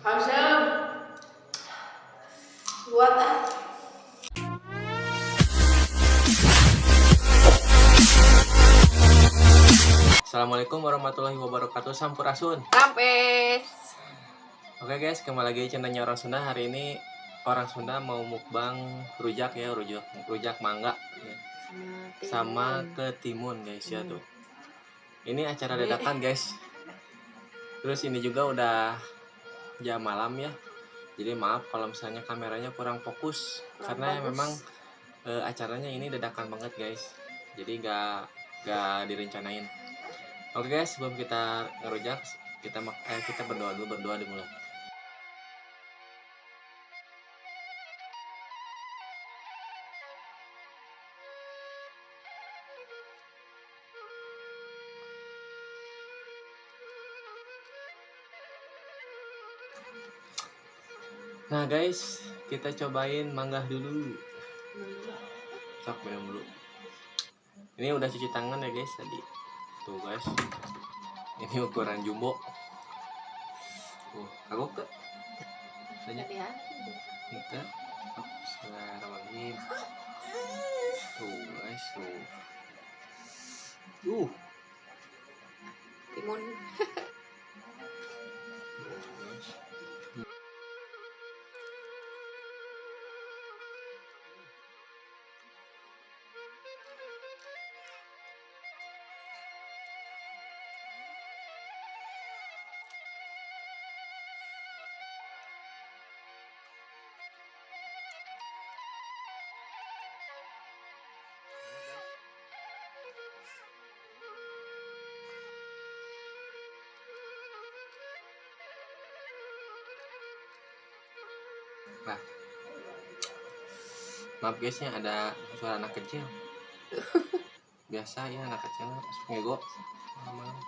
Hasem, buat ah. Assalamualaikum warahmatullahi wabarakatuh. Sampurasun. Sampes. Oke guys, kembali lagi di channelnya Orang Sunda. Hari ini Orang Sunda mau mukbang rujak ya, rujak mangga ya. Sama ketimun guys ya tuh. Ini acara dadakan guys. Terus ini juga udah jam malam ya. Jadi maaf kalau misalnya kameranya kurang fokus karena bagus. memang acaranya ini dadakan banget guys. Jadi gak direncanain. Oke guys, sebelum kita ngerujak, kita berdoa dimulai. Nah guys, kita cobain mangga dulu. Sok minum dulu. Ini udah cuci tangan ya guys tadi. Tuh guys. Ini ukuran jumbo. Kagok ke? Banyak. Kita. Bismillahirrahmanirrahim. Tuh guys, tuh. Timun. Nah, maaf guysnya ada suara anak kecil. Biasa ya anak kecil ngego malam-malam.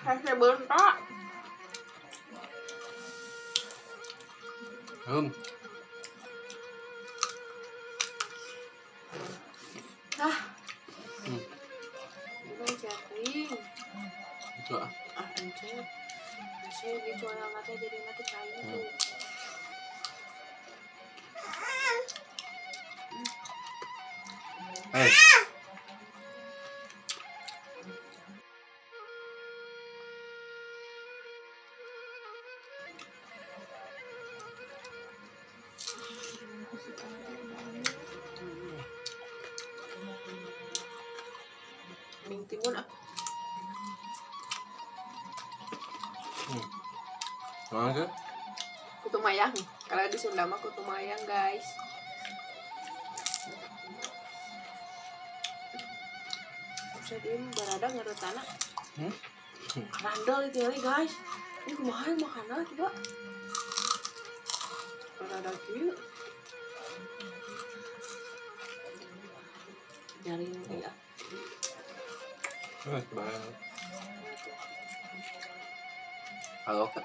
Rasanya bentak. Bukan chatting. Itu Anjir. Saya gitu alamatnya jadi mati kain tuh. Ming timun ah. Mana ke? Kutu mayang. Kalau di Sunda mah kutu mayang guys. Bisa diem berada ngerut anak. Randol itu ya guys. Ini kumaha makanan coba. Berada kieu. Jaring ya. Halo kak.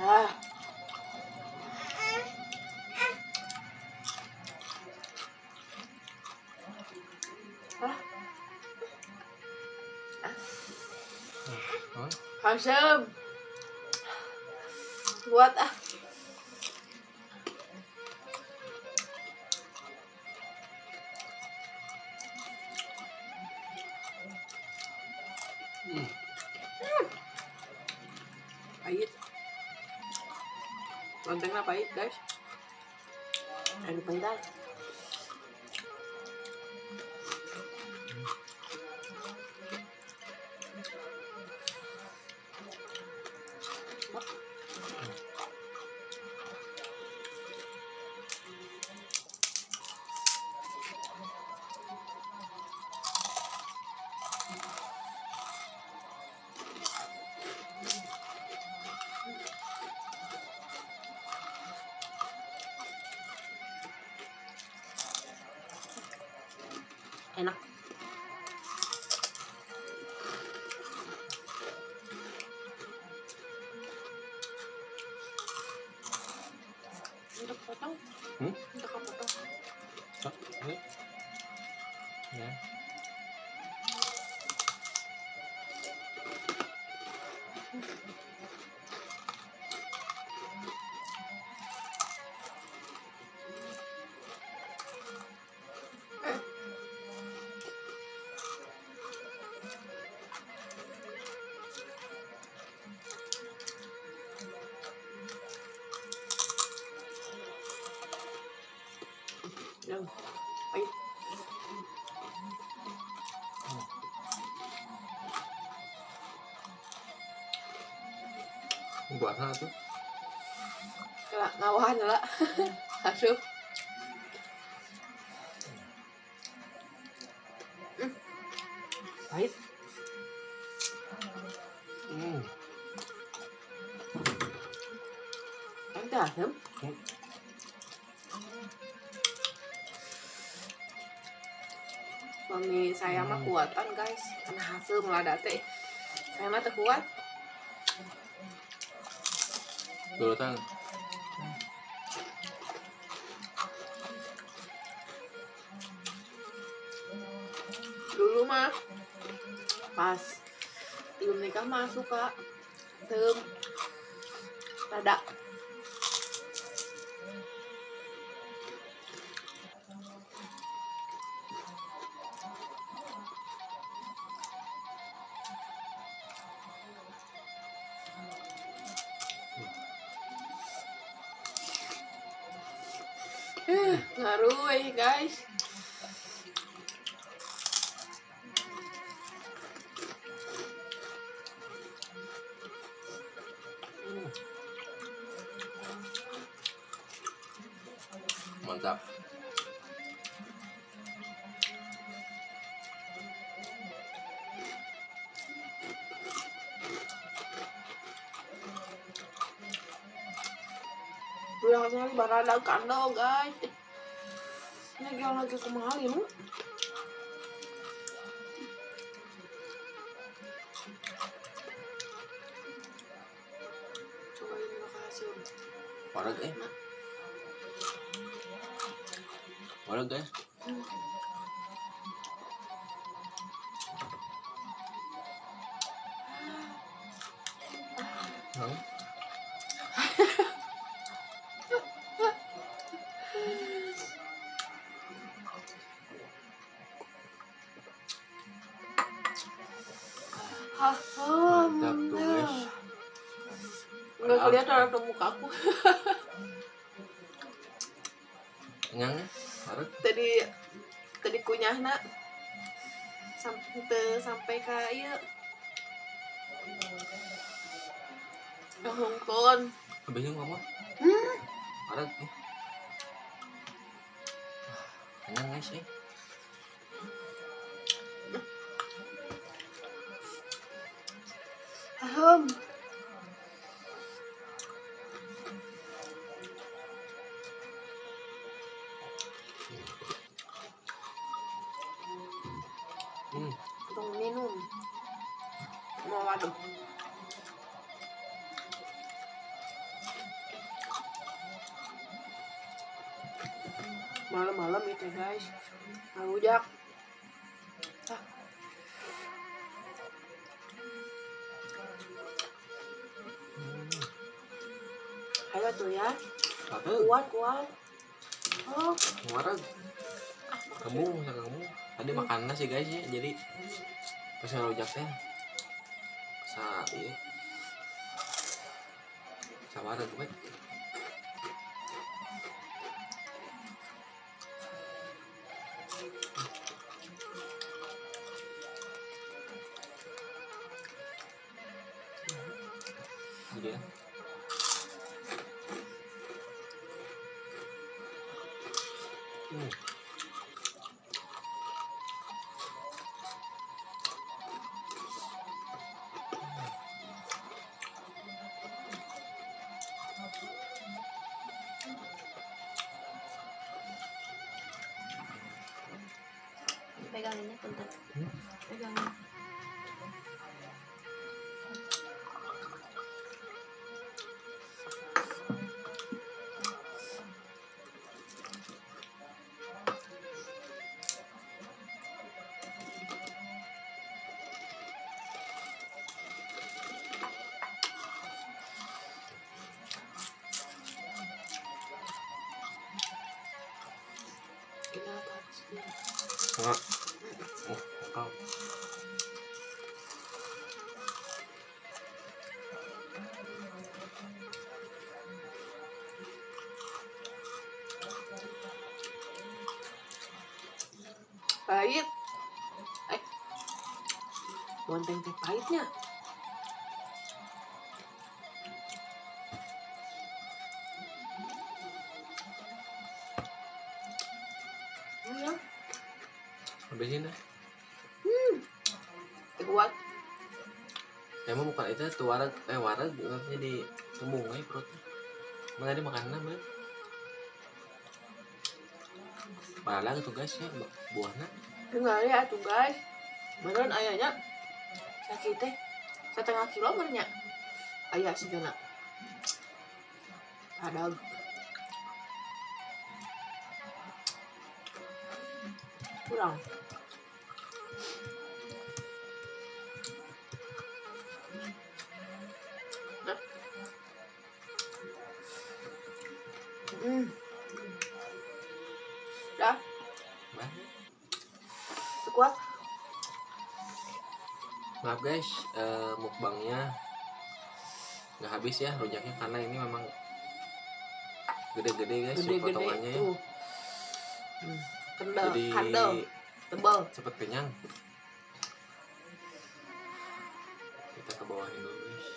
Ah. Hasem. Buat ah. Pahit. Lontengnya pahit guys. Ada pahitan. Puasa tuh. Kela ngawahan lah. Aduh. Pahit. Ente asem. Suami saya mah kuatan guys, karena hasil melada teh. Saya mah kuat. Dulu kan Dulu mah pas belum nikah mah suka tem rada. Ngaruh guys. mantap. Bilangnya barada kandang guys. Ini yang lagi kemahalin. Cobain makasih. Warag Warag guys. Mantap tuh guys. Nggak kelihatan ada mukaku. Kenyang ya? Warag. Tadi kunyahna sampai kayak ngongkon. Habisnya ngomong. Warag nih. Kenyang guys ya. Ahem. Tong minum. Mau waduh. Malam-malam itu guys. Ngarujak. Ayo tuh ya. Kuat. Oh, Warag. Kamu. Tadi makan nasi guys ya. Jadi pas ngarujaknya iya. Sama warag baik. Iya. peganginnya bentar. Pegangin. Enggak. Oh. Pahit. Bonteng teh pahitnya. habisin dah. Kuat. Emang bukan itu tuh wareg jadi kembung perutnya. Mana tadi makanan bener. Malah gitu guys ya buahnya. Dengar ya tuh guys. Beneran ayahnya sakit teh 1,5 kilo banyak. Ayah sejenak. Ada. Kurang. Dah. Kuat. Maaf guys, mukbangnya nggak habis ya rujaknya karena ini memang gede-gede guys potongannya ya. Kandel, tebal. Cepet kenyang. Kita ke bawahin dulu guys.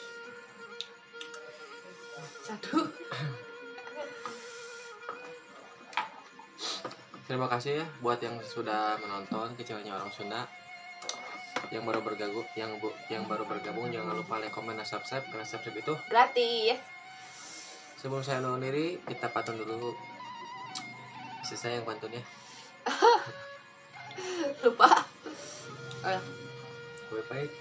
Satu. Terima kasih ya buat yang sudah menonton Kecilnya Orang Sunda. Yang baru bergabung jangan lupa like, comment, dan subscribe karena subscribe itu gratis. Sebelum saya undur diri, kita pantun dulu. Bisa saya yang pantun ya. Lupa. Kopi pahit.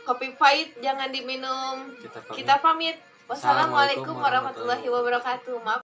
Kopi pahit jangan diminum. Kita pamit. Kita pamit. Wassalamualaikum warahmatullahi wabarakatuh. Maaf